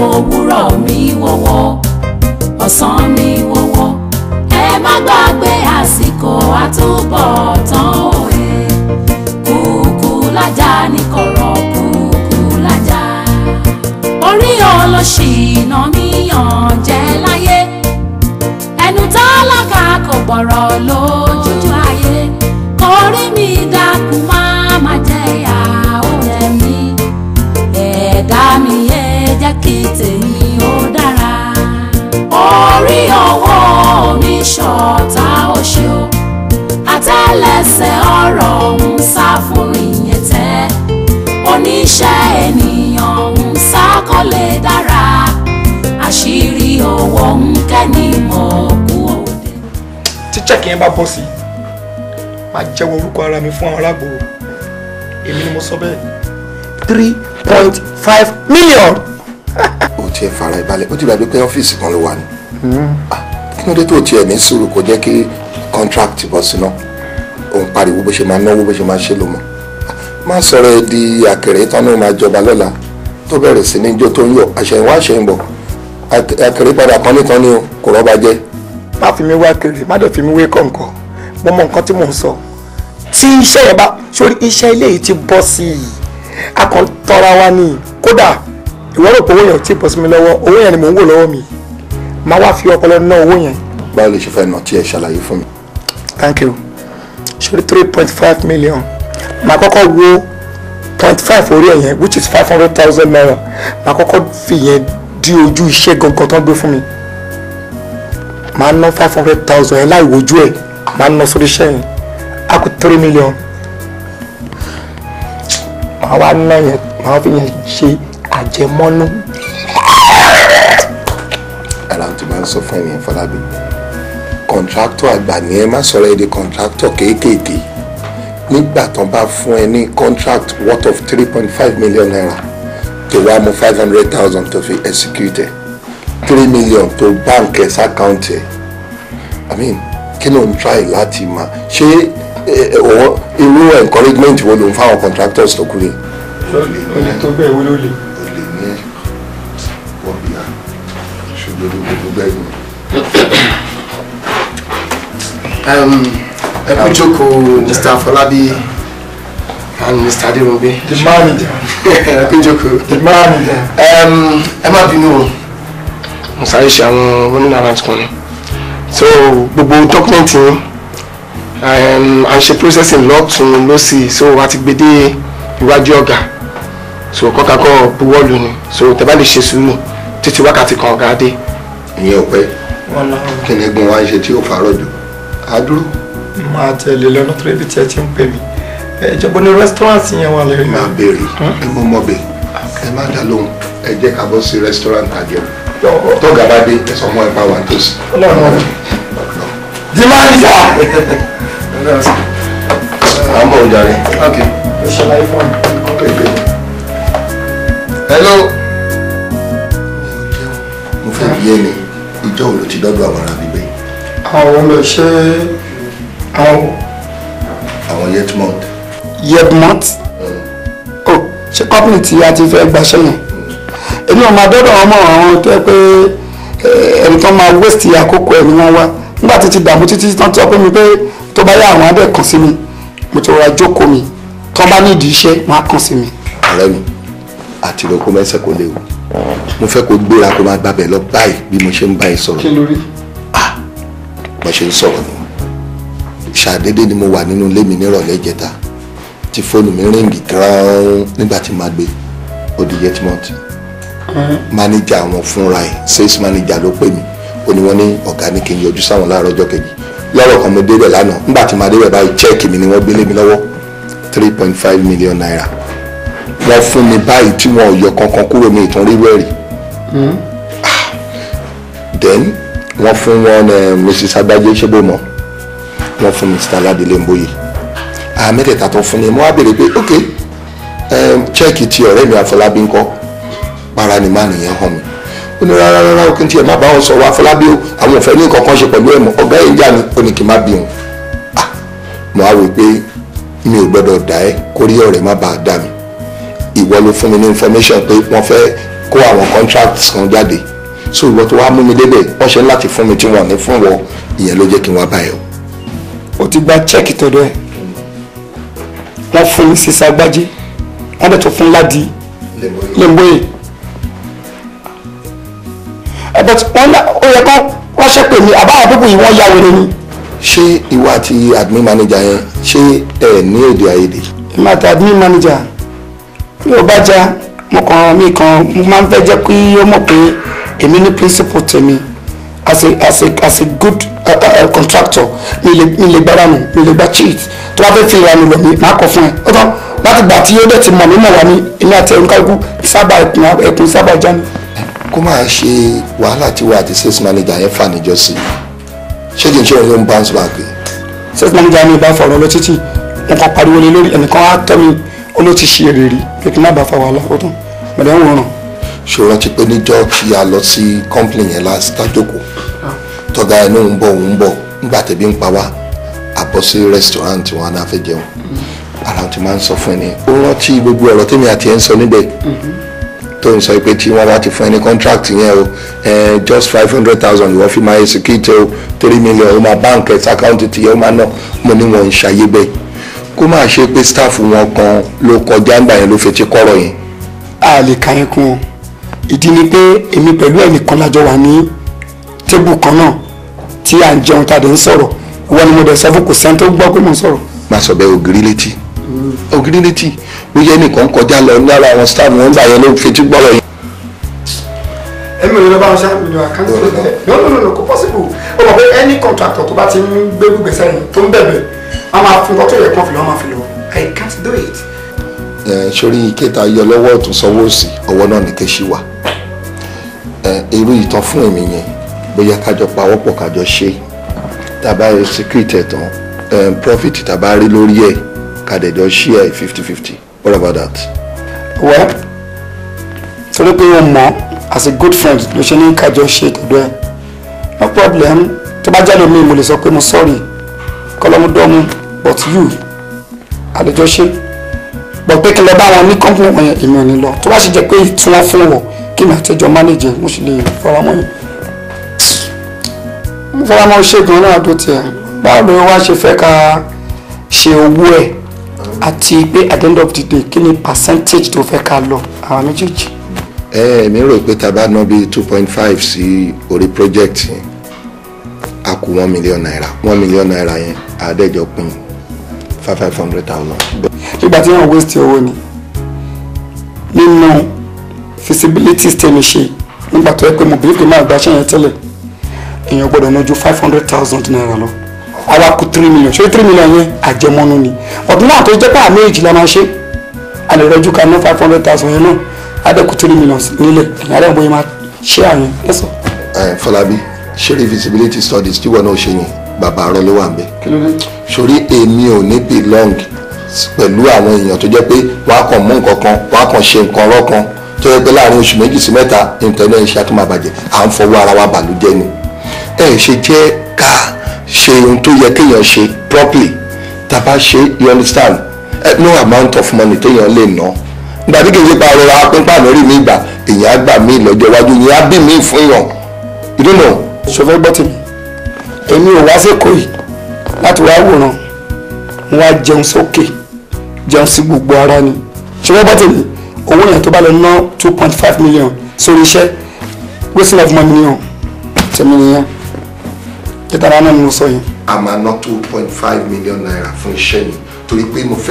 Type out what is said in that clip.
òwúrọ̀ mi wọ́wọ́ ọ̀sán mi wọ́wọ́ ẹ má gbàgbé àsìkò àtúbọ̀tán òye kúkú lájà ní kọ̀rọ̀ kúkú lájà orí ọlọ́ṣìnà mi yàn jẹ́ láyé ẹnu tálákà kò gbọ́rọ̀ lójú ayé orí mi dákun má jẹ̀yà oúnjẹ mi ẹ̀dá mi ẹ jẹ́ kí tèmi ó dára orí ọwọ́ mi ṣọ̀tá oṣù àtẹ́lẹsẹ̀ ọ̀rọ̀ ń sá fún ìyẹn tẹ́ oníṣẹ́ ènìyàn ń sá kó lè dára àṣírí owó ń kẹ́ni mọ̀ kú òde. tí chẹ́kì yẹn bá bọ́ sí máa jẹ́wọ́ orúkọ ara mi fún àwọn alágbòrò èmi ni mo sọ bẹ́ẹ̀ 3.5 million. ó tiẹ̀ fara ìbalẹ̀ ó ti gbàgbé pé ọ́fíìsì kan ló wà ní. kí ló dé tó tiẹ̀ ní sùúrù kó jẹ́ kí contract bọ́ síná òun pariwo bó ṣe máa náwó bó ṣe máa ṣe lò mọ́ má sọ̀rọ̀ ẹ di àkèrè tán náà máa jọba lọ́la tó bẹ̀rẹ̀ sí ní ijó tó ń yọ àṣẹ̀yìnwá àṣẹ̀yìnbọ̀ àkèrè padà kan nìkan ni o kò rọ́bà jẹ́. má fi mi wá kiri má dẹ̀ fi mi wé kọ̀ǹkọ̀ mo mọ nǹkan tí mò ń sọ tí iṣẹ́ yẹn bá sórí iṣẹ́ ilé yìí ti bọ́ sí i a kàn tọ́ra wa ní kódà ìwọ rò pé owó yẹn ò tí ì bọ́ sí mi lọ́wọ́ owó yẹn ni mò ń wò lọ́wọ́ mi máa wá fi ọpọlọ ná owó yẹn. báwo lè ṣe fẹ́ nà tí ẹ ṣàlàyé fún mi. thank you sórí 3.5 million màá kọ́kọ́ wo 0.5 orí ẹ̀ yẹn which is 500,000 naira màá kọ́kọ́ fi yẹn di ojú iṣẹ́ gangan tó ń gbé fún mi màá ná 500,000 yẹn láì wojú ẹ̀ màá ná sórí iṣẹ́ yẹn a kù 3 million màá wá ná yẹn màá fi yẹn ṣe àjẹmọ́nú. ara tó máa ń sọ fún ẹ̀yìn Fọlábí kọ̀ǹtráktọ̀ àgbà ni ẹ má sọ̀rọ̀ ẹ di kọ̀ǹtráktọ̀ kéékèèké nígbà tán bá fún ẹ ní contract worth of 3.5 million naira tó wá mú 500,000 tó fi execute 3 million tó báǹkì ẹ̀sà àkáǹtì ẹ̀ I mean kí ló ń try láti máa ṣe irú encouragement wo ló ń fáwọn contractors tó kúrè. o lè tó bẹ́ẹ̀ wo ló lè. o lè ní ẹ wọ́n bí i ṣùgbọ́n gbogbo ẹ̀yìn. ẹ kú jókòó Mr. Fọlábí and Mr. Adéròǹgbé. the manager. ẹ kú jókòó. the manager. ẹ má bínú o mo sáré ṣe àwọn running around kan ni so gbogbo dọ́kúmẹ́ǹtì yín à ń ṣe processing lọ́tún lọ́sì so a ti gbé dé iwájú ọ̀gá so kọ́kàkọ́ buwọ́lù ni so tẹ́ bá lè ṣe sùúrù títí wákàtí kan ọ̀gá dé. ìyẹn ò pẹ́ kí ni egun wa ń ṣe tí ó fàárọ̀ jù á dúró. máa tẹ̀lé lọ́nà tó ibi tí ẹ ti ń pè mí ìjọba ní rẹ́sítọ́rántì yẹn wà lẹ́yìn. máa béèrè ẹ mọ mọ bẹ ẹ má dá lóhùn ẹ jẹ́ ká bọ́ sí rẹ́sítọ́rántì àjẹun tọ́gà bá dé ẹ̀sọ́ mọ́ ẹ bá wà nítòsí. the manager. àwọn ọmọ ọjà rẹ. ok ó ṣàlàyé fún mi. hello. mo fẹ́ bí ẹni ìjọ wo ló ti dọ́dọ̀ àwọn ará gbígbé. àwọn lọ ṣe àwọn Yetmont. Yetmont o ṣe company tí a ti fẹ́ gbaṣẹ́ yẹn èmi ò máa dọ́dọ̀ ọmọ àwọn tó yẹ pé ẹni tó máa waste àkókò ẹ̀ ni wọ́n wá nígbà tí ti dààmú títí tán tí wọ́n pè mí pé tó bá yá àwọn adẹ́ kàn sí mi mo ti rọra jókòó mi tó bá nídìí iṣẹ́ máa kàn sí mi. ọ̀rẹ́ mi àti ìrọ̀kọ́ mẹ́sẹ̀ kò léwu mo fẹ́ kó gbéra kó máa gbàbẹ̀ lọ báyìí bí mo ṣe ń bá ẹ sọ̀rọ̀. kí ló rí. bó ṣe ń sọ̀rọ̀ ni ṣàdédé ni mo wà nínú ilé mi nírọ̀lẹ́ ìjẹta tí fóònù mi ríǹgì gan-an nígbà tí màá gbé ó di Yetmont mánéjà àwọn fúnra ẹ̀ sales manager ló pè mí ó ní wọ́n ní ọ̀gá ní kí n yọjú sáwọn láàárọ̀ ọjọ́ kejì lọ́rọ̀ kan mo débẹ̀ lánàá nígbà tí màá débẹ̀ báyìí chẹ́ẹ̀kì mi ni wọ́n gbélé mi lọ́wọ́ 3.5 million naira wọ́n fún mi báyìí tí wọn ò yọ kankan kúrò ní ìtàn rírú ẹ̀rí then wọ́n fún wọn Mrs. Agbájé ṣébòmọ́ wọ́n fún Mr. Aládélé Mbóyè mẹ́tẹ̀ẹ̀ta tó fún ni mo wá béèrè pé ok chẹ́ẹ̀kì ti ọ̀rẹ́ mi Àfọlábí ńkọ́ para ni má nìyẹn hàn mi ó ní rárá òkè tí ẹ má bá wọn sọ wá Àfọlábí o àwọn òfẹ́ ní nǹkan kan ṣe pẹ̀lú ẹ̀mọ́ ọ̀gá yìí ń jà ní ó ní kí n má bí wọn mo wá wò pé mi ò gbọ́dọ̀ dá ẹ kórí ọ̀rẹ́ má bàa dá mi ìwọ ló fún mi ní information pé wọ́n fẹ́ kó àwọn contracts kan jáde so ìwọ tó wá mú mi débẹ̀ wọ́n ṣe láti fún mi tí wọ́n ní fún wọ ìyẹn ló jẹ́ kí n wá báyọ̀. o ti gba chẹ́ẹ̀kì tọ̀dọ̀ ẹ̀ wọ́n fún mi sí Sagbájí wọ́n dẹ̀ tó fún Ládi Lẹ́mbóyè but ó yẹ kó wọ́n ṣe pè mí àbáwọn pípọ̀ yìí wọ́n yá wẹ̀rẹ̀ ni. ṣé ìwọ àti admin manager yẹn ṣé ẹ ní èdè àìyedè. èmi àti admin manager mi ò bá já mo máa ń fẹ́ jẹ́ kí ó mọ̀ pé èmi ní principle tèmi as a good contractor mi lè gbára nù mi lè gbá cheat tó bá fẹ́ fi ìranù lọ mi máa kọ fún ẹ ó tán láti gbà tí ó dẹ̀ ti mọ̀ mí mọ̀ wá ní èmi àti ẹ̀rù kálukú sábà ẹ̀kún sábà já ni. kó máa ṣe wàhálà tí wà àti sales manager yẹn fà níjọ́sí ṣé kí n ṣe òun ló ń bounce back. sales manager mi bá fọ̀rọ̀ lọ títí wọn kàn pariwo lé lórí ẹnìkan á tọ́ mi ó ló ti ṣe èrè rí pé kí n má bàa fa wàhálà ó tán mọ̀lẹ́ ń wòran. ṣòro ti pé níjọ́ tí a lọ sí complain yẹn last tajoko tọ́gá ẹ̀ náà ń bọ̀ nígbà tẹ̀bí ń pa wá àbọ̀ sí restaurant wọn náà fẹ́ jẹun ara ti máa ń sọ fún ẹ ní ó rántí gbogbo ọ̀rọ̀ tèmi àti ẹ̀ ń sọ níbẹ̀ tó ń sọ pé tí wọ́n bá ti fún ẹ ní contract yẹn o just 500,000 ìwọ́n fi máa execute o 3 million ó máa bank ẹ̀ account ti yẹ ó máa ná mo ní wọn ń ṣayé bẹ́ẹ̀ kó máa ṣe pé staff wọn kan ló kọjá ńgbà yẹn ló fi ti kọ́rọ̀ yẹn. a lè ka yẹn kún wọn ìdí ni pé èmi pẹ̀lú ẹnìkan lájọ wà ní tébù kan náà tí à ń jẹun tàdé ń sọ̀rọ̀ ìwọ ni mo dẹ̀ sọ fún kò sẹ́ni tó gbọ́ pé mo ń sọ̀rọ̀. má sọ bẹ́ẹ̀ ògiri létí bóyá ẹnìkan kọjá lọ lára àwọn staff wọn gbà yẹn ló fi ti gbọ́rọ̀ yẹn. ẹ̀mí ò lè lọ bá wọn ṣe àmì ìlú àkáǹtì rẹ̀ no kò possible ó mọ̀ pé any contractor tó bá ti ń gbé gbèsè yẹn tó ń bẹ̀bẹ̀ a máa fi nǹkan tó yẹ kó fi lọ́ máa fi lọ I can't do it. sórí ìkéta yọ lọ́wọ́ ọ̀tún sọ́wọ́ òsì ọwọ́ náà ní kéṣì wà irú ìtàn fún èmi yẹn bóyá kájọ pawọ́pọ̀ kájọ ṣe tàbá secret ẹ̀ tán profit tàbá rí lórí ẹ̀ kàdẹ̀jọ share 50-50 what about that. well torí pé o mọ̀ as a good friend ló ṣe ní kájọ ṣe tọ̀dọ̀ ẹ̀ no problem tó bá jáde mi mo lè sọ pé mo sorry kọ́lọ́múdọ́mú but you àdéjọ́ ṣe but pé kí n lọ bá wọn ní company wọn yẹn èmi ò ní lọ tó bá ṣe jẹ́ pé tí wọ́n fún wọn kí ni àtẹjọ́ manager mo sì lè faramọ́ yẹn mo faramọ́ ṣègùn náà tó tiẹ̀ báwo ló wá ṣe fẹ́ ká ṣe owó ẹ̀ àti pé at the end of the day kí ni percentage tó fẹ́ ká lọ àwọn méjèèjì. mi rò pé tá a bá ná bíi 2.5 sí orí project yẹn a kù 1 million naira 1 million naira yẹn àádẹ́jọ pín 500,000. nígbà tí wọ́n waste owó ni nínú feasibility tèmi ṣe nígbà tó yẹ pé mo believe pé máa gbaṣẹ́ yẹn tẹ́lẹ̀ èèyàn gbọ́dọ̀ ná ju 500,000 naira lọ àwa kù 3 million ṣé 3 million yẹn àjẹmọ́nú ni ọ̀dún náà tó jẹ́ pé àmì èjì la máa ṣe a lè rọjú ká ná 500,000 yẹn náà adẹ́kù 3 million nílẹ̀ èèyàn adẹ́kù bóyá máa ṣe àyẹn lẹ́sọ̀. Fọlábí ṣé feasibility studies tí wọn náà ṣe yẹn bàbá àrọ ló wà ń bẹ. sórí èmi ò ní belong pẹ̀lú àwọn èèyàn tó jẹ́ pé wọ́n á kàn mú nǹkan kan wọ́n á kàn ṣe nǹkan ọ̀rọ̀ kan tó yẹ pé láàrin oṣù 2 sí 3 ìtọ́jú iṣẹ́ tó máa bàjẹ́ à ń fọwọ́ ara wa bàlújẹ́ ni. ṣe jẹ́ ká ṣe ohun tó yẹ kéèyàn ṣe properly tá a bá ṣe you understand no amount of money téèyàn lè ná nígbà tí kì í ṣe pa ọ̀rọ̀ apínpá lórí mi ìgbà èèyàn á gbà mí lọ́jọ́ iwájú yẹn á bí mi fún yàn you don't know. ṣòfẹ́ gbọ́ tèmi èmi ò wá sẹ́kọ̀ọ́ yìí láti wá wòran mo wá jẹun sókè jẹun sí gbogbo ara ni ṣòfẹ́ gbọ́ tèmi owó yẹn tó bá lọ ná 2.5 million sórí iṣẹ́ wasting of money yẹn tèmi nìyẹn kíta ara náà ni mo sọ yẹn. a máa ná 2.5 million naira fún iṣẹ́ yìí torí pé mo fẹ́.